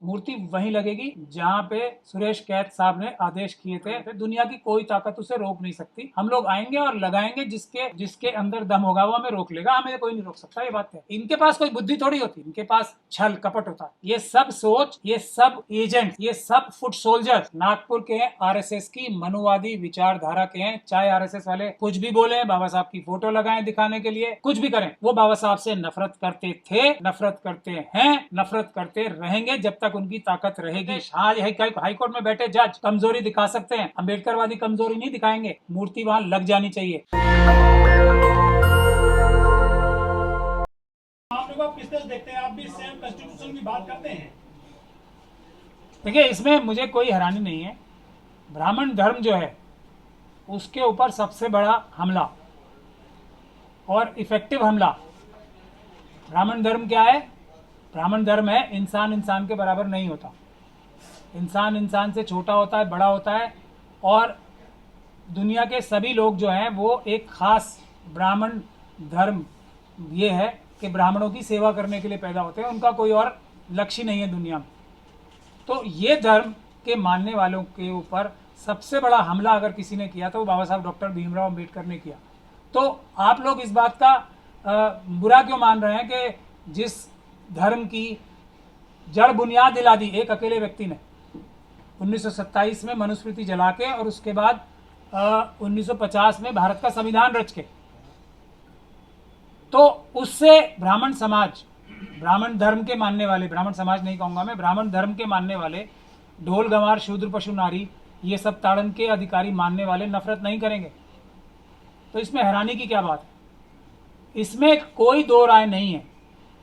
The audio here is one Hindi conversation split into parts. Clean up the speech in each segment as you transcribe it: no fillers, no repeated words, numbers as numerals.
मूर्ति वहीं लगेगी जहाँ पे सुरेश कैत साहब ने आदेश किए थे। दुनिया की कोई ताकत उसे रोक नहीं सकती। हम लोग आएंगे और लगाएंगे, जिसके जिसके अंदर दम होगा वो हमें रोक लेगा, हमें कोई नहीं रोक सकता। ये बात है। इनके पास कोई बुद्धि थोड़ी होती, इनके पास छल कपट होता। ये सब सोच, ये सब एजेंट, ये सब फुट सोल्जर नागपुर के आरएसएस की मनुवादी विचारधारा के हैं। चाहे आरएसएस वाले कुछ भी बोले, बाबा साहब की फोटो लगाएं दिखाने के लिए, कुछ भी करें, वो बाबा साहब से नफरत करते थे, नफरत करते हैं, नफरत करते रहेंगे जब तक उनकी ताकत रहेगी। आज हाईकोर्ट में बैठे जज कमजोरी दिखा सकते हैं, अम्बेडकरवादी कमजोरी नहीं दिखाएंगे। मूर्ति वहां लग जानी चाहिए। आप लोग किस तरह देखते हैं? आप भी सेम कॉन्स्टिट्यूशन की बात करते हैं। देखिए, इसमें मुझे कोई हैरानी नहीं है। ब्राह्मण धर्म जो है उसके ऊपर सबसे बड़ा हमला और इफेक्टिव हमला, ब्राह्मण धर्म क्या है? ब्राह्मण धर्म है इंसान इंसान के बराबर नहीं होता, इंसान इंसान से छोटा होता है, बड़ा होता है। और दुनिया के सभी लोग जो हैं वो एक खास ब्राह्मण धर्म ये है कि ब्राह्मणों की सेवा करने के लिए पैदा होते हैं, उनका कोई और लक्ष्य नहीं है दुनिया में। तो ये धर्म के मानने वालों के ऊपर सबसे बड़ा हमला अगर किसी ने किया तो वो बाबा साहब डॉक्टर भीमराव अंबेडकर ने किया। तो आप लोग इस बात का बुरा क्यों मान रहे हैं कि जिस धर्म की जड़ बुनियाद दिला दी एक अकेले व्यक्ति ने 1927 में मनुस्मृति जला के, और उसके बाद 1950 में भारत का संविधान रच के, तो उससे ब्राह्मण समाज, ब्राह्मण धर्म के मानने वाले, ब्राह्मण समाज नहीं कहूंगा मैं, ब्राह्मण धर्म के मानने वाले, ढोल गंवार शूद्र पशु नारी ये सब ताड़न के अधिकारी मानने वाले नफरत नहीं करेंगे। तो इसमें हैरानी की क्या बात है? इसमें कोई दो राय नहीं है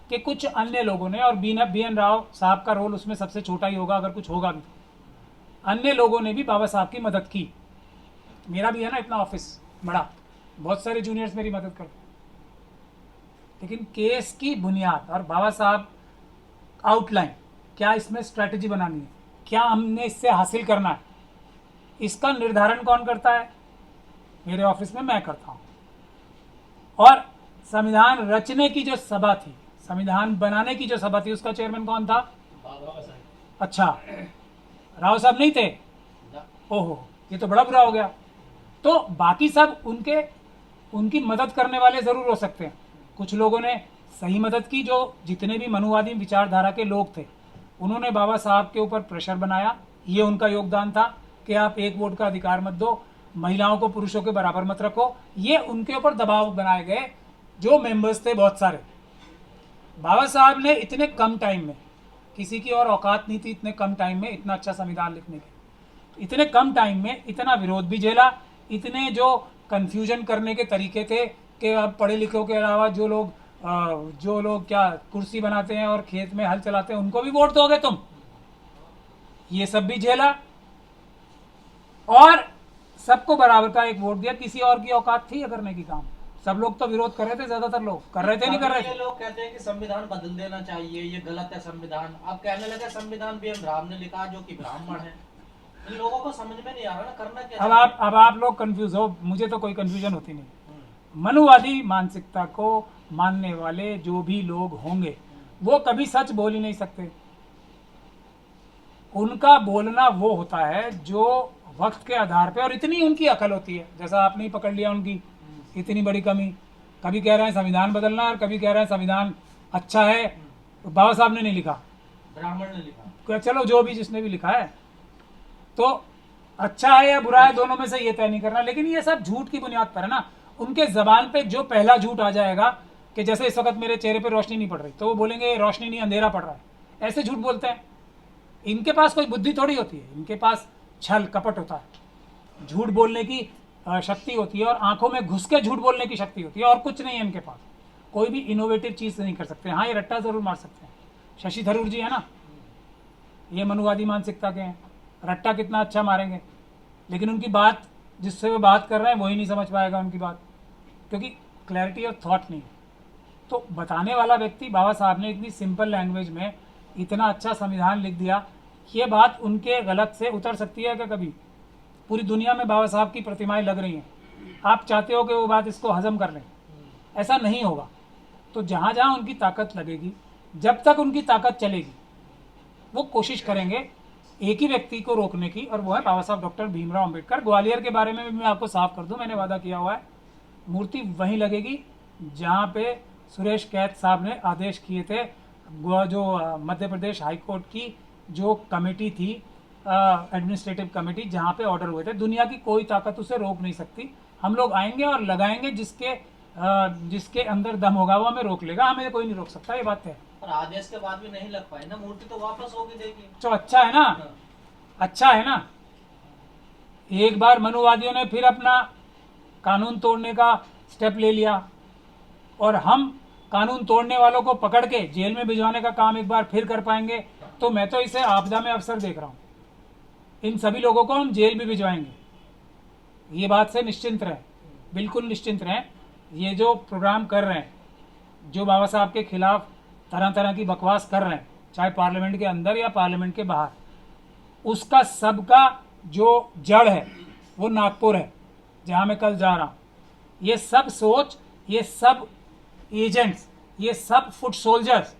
कि कुछ अन्य लोगों ने, और बी एन राव साहब का रोल उसमें सबसे छोटा ही होगा अगर कुछ होगा भी, अन्य लोगों ने भी बाबा साहब की मदद की। मेरा भी है ना इतना ऑफिस बड़ा, बहुत सारे जूनियर्स मेरी मदद करते, लेकिन केस की बुनियाद और बाबा साहब आउटलाइन, क्या इसमें स्ट्रैटेजी बनानी है, क्या हमने इससे हासिल करना है, इसका निर्धारण कौन करता है? मेरे ऑफिस में मैं करता हूं। और संविधान रचने की जो सभा थी, संविधान बनाने की जो सभा थी, उसका चेयरमैन कौन था? अच्छा, राव साहब नहीं थे? ओहो, ये तो बड़ा बुरा हो गया। तो बाकी सब उनकी मदद करने वाले जरूर हो सकते हैं। कुछ लोगों ने सही मदद की, जो जितने भी मनुवादी विचारधारा के लोग थे उन्होंने बाबा साहब के ऊपर प्रेशर बनाया, ये उनका योगदान था कि आप एक वोट का अधिकार मत दो, महिलाओं को पुरुषों के बराबर मत रखो, ये उनके ऊपर दबाव बनाए गए जो मेंबर्स थे बहुत सारे। बाबा साहब ने इतने कम टाइम में, किसी की और औकात नहीं थी इतने कम टाइम में इतना अच्छा संविधान लिखने की, इतने कम टाइम में इतना विरोध भी झेला, इतने जो कंफ्यूजन करने के तरीके थे कि अब पढ़े लिखों के अलावा जो लोग क्या कुर्सी बनाते हैं और खेत में हल चलाते हैं उनको भी वोट दोगे तुम, ये सब भी झेला और सबको बराबर का एक वोट दिया। किसी और की औकात थी करने की काम? सब लोग तो विरोध कर रहे थे, ज्यादातर लोग कर रहे थे, नहीं कर रहे थे। लोग कहते हैं कि संविधान बदल देना चाहिए, ये गलत है संविधान। अब कहने लगे संविधान बी एन राव ने लिखा जो कि ब्राह्मण है। इन लोगों को समझ में नहीं आ रहा ना करना क्या। अब आप लोग कंफ्यूज हो, मुझे तो कोई कंफ्यूजन होती नहीं। मनुवादी मानसिकता को मानने वाले जो भी लोग होंगे वो कभी सच बोल ही नहीं सकते। उनका बोलना वो होता है जो वक्त के आधार पे, और इतनी उनकी अकल होती है, जैसा आपने ही पकड़ लिया उनकी इतनी बड़ी कमी। कभी कह रहे हैं संविधान बदलना और कभी कह रहे हैं संविधान अच्छा है, बाबा साहब ने नहीं लिखा, ब्राह्मण ने लिखा। चलो जो भी जिसने भी लिखा है, तो अच्छा है या बुरा है दोनों में से ये तय नहीं करना। लेकिन ये सब झूठ की बुनियाद पर है ना। उनके जबान पे जो पहला झूठ आ जाएगा कि जैसे इस वक्त मेरे चेहरे पे रोशनी नहीं पड़ रही, तो वो बोलेंगे रोशनी नहीं अंधेरा पड़ रहा है, ऐसे झूठ बोलते हैं। इनके पास कोई बुद्धि थोड़ी होती है, इनके पास छल कपट होता है, झूठ बोलने की शक्ति होती है और आंखों में घुस के झूठ बोलने की शक्ति होती है, और कुछ नहीं है इनके पास। कोई भी इनोवेटिव चीज नहीं कर सकते। हाँ, ये रट्टा जरूर मार सकते हैं। शशि थरूर जी है ना, ये मनुवादी मानसिकता के हैं, रट्टा कितना अच्छा मारेंगे, लेकिन उनकी बात, जिससे वो बात कर रहे हैं वही नहीं समझ पाएगा उनकी बात, क्योंकि क्लैरिटी ऑफ थॉट नहीं है। तो बताने वाला व्यक्ति, बाबा साहब ने इतनी सिंपल लैंग्वेज में इतना अच्छा संविधान लिख दिया, ये बात उनके गलत से उतर सकती है क्या कभी? पूरी दुनिया में बाबा साहब की प्रतिमाएं लग रही हैं, आप चाहते हो कि वो बात इसको हजम कर लें, ऐसा नहीं होगा। तो जहाँ जहाँ उनकी ताकत लगेगी, जब तक उनकी ताकत चलेगी वो कोशिश करेंगे एक ही व्यक्ति को रोकने की, और वो है बाबा साहब डॉक्टर भीमराव अंबेडकर। ग्वालियर के बारे में भी मैं आपको साफ कर दूं, मैंने वादा किया हुआ है, मूर्ति वहीं लगेगी जहाँ पे सुरेश कैत साहब ने आदेश किए थे। जो मध्य प्रदेश हाईकोर्ट की जो कमेटी थी, एडमिनिस्ट्रेटिव कमेटी, जहाँ पे ऑर्डर हुए थे। दुनिया की कोई ताकत उसे रोक नहीं सकती। हम लोग आएंगे और लगाएंगे, जिसके अंदर दम होगा वो हमें रोक लेगा, हमें कोई नहीं रोक सकता, ये बात है। पर आदेश के बाद भी नहीं लग पाए ना, मूर्ति तो वापस होगी देखिए। तो अच्छा है ना, अच्छा है ना। एक बार मनुवादियों ने फिर अपना कानून तोड़ने का स्टेप ले लिया, और हम कानून तोड़ने वालों को पकड़ के जेल में भिजवाने का काम एक बार फिर कर पाएंगे, तो मैं तो इसे आपदा में अवसर देख रहा हूं। इन सभी लोगों को हम जेल भी भिजवाएंगे, ये बात से निश्चिंत रहें, बिल्कुल निश्चिंत रहें। ये जो प्रोग्राम कर रहे हैं, जो बाबा साहब के खिलाफ तरह तरह की बकवास कर रहे हैं, चाहे पार्लियामेंट के अंदर या पार्लियामेंट के बाहर, उसका सबका जो जड़ है वो नागपुर है, जहां मैं कल जा रहा हूं। ये सब सोच, ये सब एजेंट्स, ये सब फुट सोल्जर्स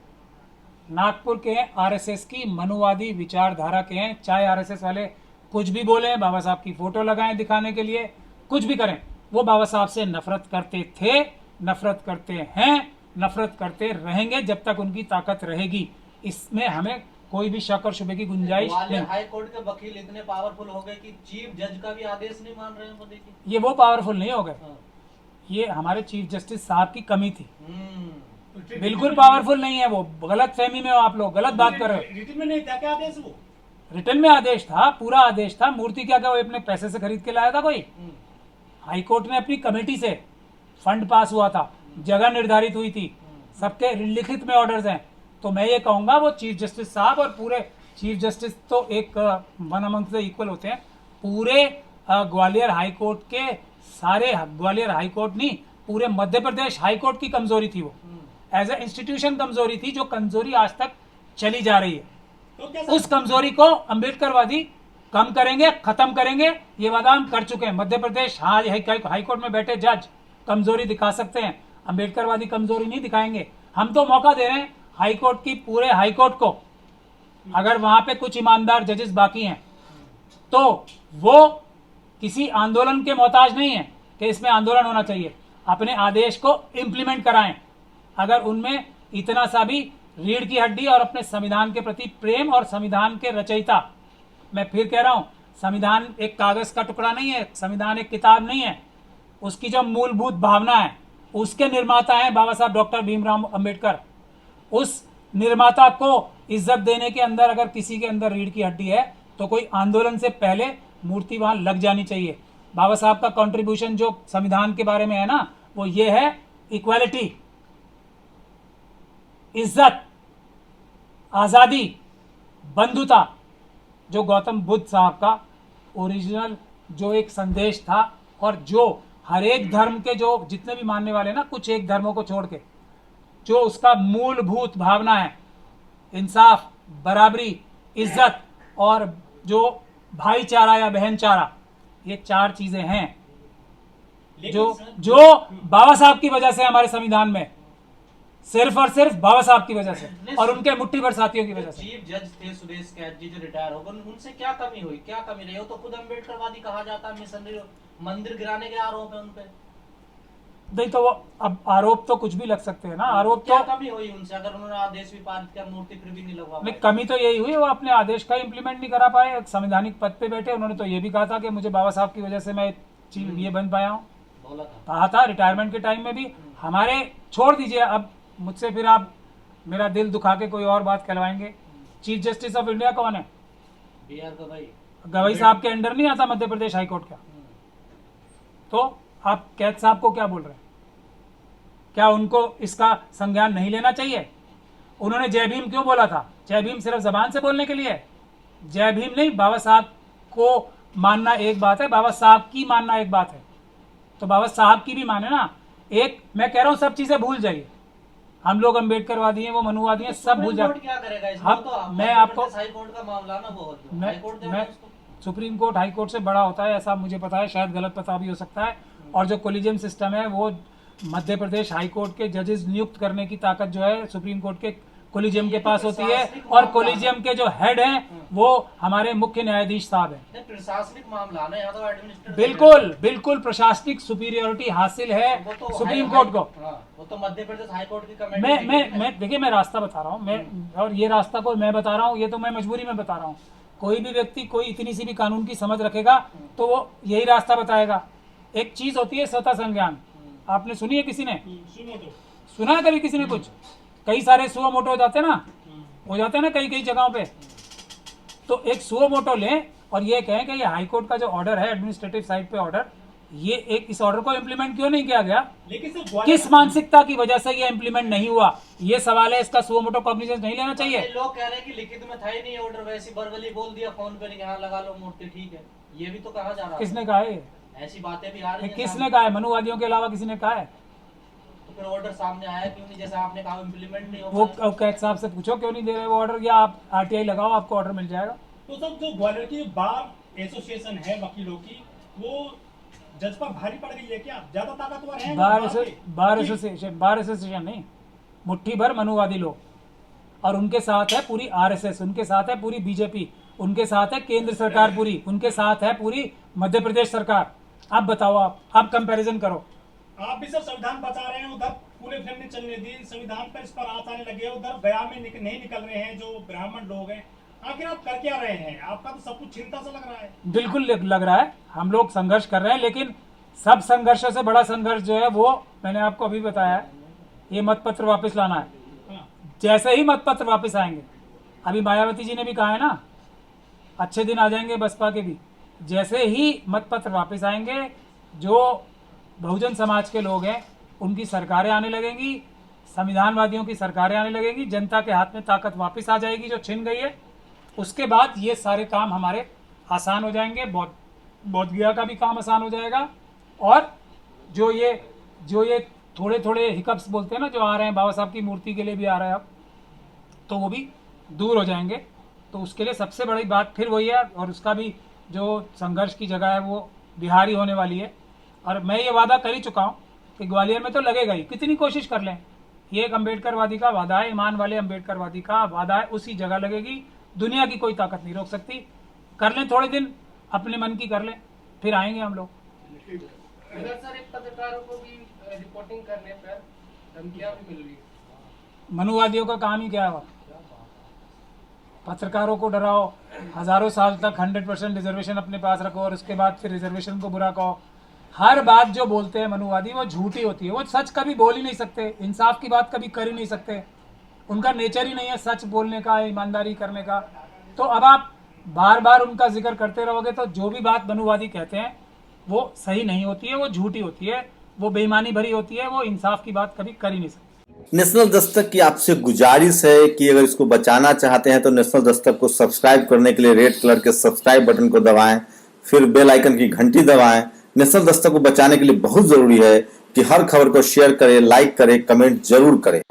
नागपुर के हैं, आरएसएस की मनुवादी विचारधारा के हैं। चाहे आरएसएस वाले कुछ भी बोले, बाबा साहब की फोटो लगाएं दिखाने के लिए, कुछ भी करें, वो बाबा साहब से नफरत करते थे, नफरत करते हैं, नफरत करते रहेंगे जब तक उनकी ताकत रहेगी। इसमें हमें कोई भी शक और शुबे की गुंजाइश नहीं। हाई कोर्ट के वकील इतने पावरफुल हो गए कि चीफ जज का भी आदेश नहीं मान रहे हैं, वो देखिए। ये वो पावरफुल नहीं हो गए, हाँ। ये हमारे चीफ जस्टिस साहब की कमी थी। हम्म। बिल्कुल पावरफुल नहीं है वो, गलत फहमी में हो आप लोग, गलत बात कर रहे हो। रिटर्न में नहीं था क्या आदेश वो? रिटर्न में आदेश था, पूरा आदेश था। मूर्ति क्या वो अपने पैसे से खरीद के लाया था कोई? हाईकोर्ट में अपनी कमेटी से फंड पास हुआ था, जगह निर्धारित हुई थी, सबके लिखित में ऑर्डर्स हैं। तो मैं ये कहूंगा वो चीफ जस्टिस साहब और पूरे चीफ जस्टिस तो एक वन अमंग से इक्वल होते हैं। पूरे ग्वालियर हाईकोर्ट के सारे, ग्वालियर हाईकोर्ट नहीं, पूरे मध्य प्रदेश हाईकोर्ट की कमजोरी थी वो, एज ए इंस्टीट्यूशन कमजोरी थी, जो कमजोरी आज तक चली जा रही है। तो क्या उस कमजोरी को अंबेडकरवादी कम करेंगे, खत्म करेंगे, ये वादा हम कर चुके हैं। मध्य प्रदेश हाईकोर्ट में बैठे जज कमजोरी दिखा सकते हैं, अंबेडकरवादी कमजोरी नहीं दिखाएंगे। हम तो मौका दे रहे हैं हाईकोर्ट की, पूरे हाईकोर्ट को, अगर वहां पे कुछ ईमानदार जजेस बाकी हैं तो वो किसी आंदोलन के मोहताज नहीं है कि इसमें आंदोलन होना चाहिए। अपने आदेश को इंप्लीमेंट कराएं। अगर उनमें इतना सा भी रीढ़ की हड्डी और अपने संविधान के प्रति प्रेम, और संविधान के रचयिता, मैं फिर कह रहा हूं, संविधान एक कागज का टुकड़ा नहीं है, संविधान एक किताब नहीं है, उसकी जो मूलभूत भावना है उसके निर्माता हैं बाबा साहब डॉक्टर भीमराव अंबेडकर। उस निर्माता को इज्जत देने के अंदर अगर किसी के अंदर रीढ़ की हड्डी है तो कोई आंदोलन से पहले मूर्ति वहां लग जानी चाहिए। बाबा साहब का कंट्रीब्यूशन जो संविधान के बारे में है ना, वो ये है इक्वालिटी, इज्जत, आजादी, बंधुता, जो गौतम बुद्ध साहब का ओरिजिनल जो एक संदेश था, और जो हर एक धर्म के जो जितने भी मानने वाले ना, कुछ एक धर्मों को छोड़ के, जो उसका मूलभूत भावना है, इंसाफ, बराबरी, इज्जत और जो भाईचारा या बहनचारा, ये चार चीजें हैं जो बाबा साहब की वजह से हमारे संविधान में, सिर्फ और सिर्फ बाबा साहब की वजह से और उनके मुट्ठी भर साथियों की वजह से। चीफ जज थे सुरेश कैट जी जो रिटायर हो गए, उनसे क्या कमी हुई, क्या कमी रही? हो तो खुद अम्बेडकरवादी कहा जाता है, मिशनरी, मंदिर गिराने के आरोप है उनपे। नहीं तो वो अब आरोप तो कुछ भी लग सकते हैं ना, आरोप क्या तो कमी हुई उनसे? अगर उन्होंने आदेश भी पारित किया, मूर्ति फिर भी नहीं लगवा नहीं, पाए। कमी तो यही हुई वो अपने आदेश का इंप्लीमेंट नहीं करा पाए। एक संवैधानिक पद पे बैठे, उन्होंने तो ये भी कहा था कि मुझे बाबा साहब की वजह से मैं ये बन पाया हूँ, बोला था। कहा था रिटायरमेंट के टाइम में भी। हमारे छोड़ दीजिए, अब मुझसे फिर आप मेरा दिल दुखा के कोई और बात कहलवाएंगे। चीफ जस्टिस ऑफ इंडिया कौन है? BR गवाई। गवाई साहब के अंडर नहीं आता मध्य प्रदेश हाईकोर्ट का? तो आप कैद साहब को क्या बोल रहे हैं? क्या उनको इसका संज्ञान नहीं लेना चाहिए? उन्होंने जय भीम क्यों बोला था? जय भीम सिर्फ जबान से बोलने के लिए? जय भीम नहीं, बाबा साहब को मानना एक बात है, बाबा साहब की मानना एक बात है। तो बाबा साहब की भी माने ना। एक मैं कह रहा हूं, सब चीजें भूल जाइए। हम लोग अम्बेडकरवादी हैं, वो मनुवादी हैं, सब भूल जाए। क्या करेगा इसमें? हम- तो मैं आपको हाई कोर्ट का मामला ना, बहुत मैं हाई कोर्ट मैं सुप्रीम कोर्ट हाई कोर्ट से बड़ा होता है, ऐसा मुझे पता है, शायद गलत पता भी हो सकता है। और जो कोलिजियम सिस्टम है, वो मध्य प्रदेश हाई कोर्ट के जजेस नियुक्त करने की ताकत जो है सुप्रीम कोर्ट के कोलिजियम के पास होती है, और कोलिजियम के जो हेड हैं वो हमारे मुख्य न्यायाधीश साहब हैं। नहीं, प्रशासनिक मामला ना, या तो एडमिनिस्ट्रेटिव। बिल्कुल बिल्कुल प्रशासनिक सुपीरियोरिटी हासिल है वो तो सुप्रीम कोर्ट को। हाँ, वो तो मध्य प्रदेश हाई कोर्ट की कमेटी। मैं देखिए, मैं रास्ता बता रहा हूँ, मैं और ये रास्ता को मैं बता रहा हूँ, ये तो मैं मजबूरी में बता रहा हूँ। कोई भी व्यक्ति कोई इतनी सी भी कानून की समझ रखेगा तो वो यही रास्ता बताएगा। एक चीज होती है स्वतः संज्ञान, आपने सुनी है किसी ने? सुनो तो सुना है कभी किसी ने कुछ? कई सारे सुओ मोटो हो जाते हैं ना, हो जाते हैं ना कई कई जगहों पे। तो एक सुओ मोटो लें और ये कहें कि ये हाई कोर्ट का जो ऑर्डर है, एडमिनिस्ट्रेटिव साइड पे ऑर्डर, ये एक इस ऑर्डर को इम्प्लीमेंट क्यों नहीं किया गया? लेकिन सर ग्वालियर- किस मानसिकता की वजह से ये इम्प्लीमेंट नहीं हुआ? ये सवाल है, इसका सुओ मोटो कॉग्निजेंस नहीं लेना चाहिए। लोग कह रहे हैं कि लिखित में था ही नहीं ऑर्डर, वैसी बर्बली बोल दिया फोन पे, यहाँ लगा लो मूर्ति, ठीक है। ये भी तो कहा जा रहा है। किसने कहा है? ऐसी बातें भी आ रही हैं किसने कहा है? मनुवादियों के अलावा किसी ने कहा है? तो फिर ऑर्डर सामने आया क्यों नहीं? जैसा आपने कहा इम्प्लीमेंट नहीं हो वो पाया। कैट साहब से पूछो क्यों नहीं दे रहे वो ऑर्डर, या आप आरटीआई लगाओ, आपको ऑर्डर मिल जाएगा। तो सर जो ग्वालियर की बार एसोसिएशन है वकीलों की, वो जज पर भारी पड़ गई है क्या? ज्यादा ताकतवर है बार एसोसिएशन नहीं, मुट्ठी भर मनुवादी लोग, और उनके साथ है पूरी आरएसएस, उनके साथ है पूरी बीजेपी, उनके साथ है केंद्र सरकार पूरी, उनके साथ है पूरी मध्य प्रदेश सरकार। आप बताओ, आप कंपैरिजन करो। आप भी सर संविधान बचा रहे हैं, उधर पूरे फिल्म ने चलने दी, संविधान पर इस पर आंच आने लगे, उधर बयान में नहीं निकल रहे हैं जो ब्राह्मण लोग हैं। आखिर आप कर क्या रहे हैं? आपका तो सब कुछ चिंता सा लग रहा है। बिल्कुल लग रहा है, हम लोग संघर्ष कर रहे हैं, लेकिन सब संघर्षों से बड़ा संघर्ष जो है वो मैंने आपको अभी बताया है, ये मतपत्र वापस लाना है। हाँ। जैसे ही मतपत्र वापस आएंगे, अभी मायावती जी ने भी कहा है ना, अच्छे दिन आ जाएंगे बसपा के भी। जैसे ही मतपत्र वापस आएंगे, जो बहुजन समाज के लोग हैं उनकी सरकारें आने लगेंगी, संविधानवादियों की सरकारें आने लगेंगी, जनता के हाथ में ताकत वापस आ जाएगी जो छिन गई है। उसके बाद ये सारे काम हमारे आसान हो जाएंगे, बोध गया का भी काम आसान हो जाएगा, और जो ये थोड़े थोड़े हिकअप्स बोलते हैं ना, जो आ रहे हैं, बाबा साहब की मूर्ति के लिए भी आ रहा है अब, तो वो भी दूर हो जाएंगे। तो उसके लिए सबसे बड़ी बात फिर वही है, और उसका भी जो संघर्ष की जगह है वो बिहार ही होने वाली है। और मैं ये वादा कर ही चुका हूँ कि ग्वालियर में तो लगेगा ही, कितनी कोशिश कर लें, ये एक अम्बेडकरवादी का वादा है, ईमान वाले अम्बेडकरवादी का वादा है, उसी जगह लगेगी। दुनिया की कोई ताकत नहीं रोक सकती। कर लें थोड़े दिन, अपने मन की कर लें, फिर आएंगे हम लोग। अगर सर एक पत्रकारों को भी रिपोर्टिंग करने पर धमकियां भी मिल रही है। मनुवादियों का काम ही क्या है? पत्रकारों को डराओ, हजारों साल तक 100% रिजर्वेशन अपने पास रखो, और उसके बाद फिर रिजर्वेशन को बुरा कहो। हर बात जो बोलते हैं मनुवादी वो झूठी होती है, वो सच कभी बोल ही नहीं सकते, इंसाफ की बात कभी कर ही नहीं सकते, उनका नेचर ही नहीं है सच बोलने का, ईमानदारी करने का। तो अब आप बार बार उनका जिक्र करते रहोगे तो जो भी बात मनुवादी कहते हैं वो सही नहीं होती है, वो झूठी होती है, वो बेईमानी भरी होती है, वो इंसाफ की बात कभी कर ही नहीं सकते। नेशनल दस्तक की आपसे गुजारिश है कि अगर इसको बचाना चाहते हैं तो नेशनल दस्तक को सब्सक्राइब करने के लिए रेड कलर के सब्सक्राइब बटन को दबाएं, फिर बेल आइकन की घंटी दबाएं। नेशनल दस्तक को बचाने के लिए बहुत जरूरी है कि हर खबर को शेयर करें, लाइक करें, कमेंट जरूर करें।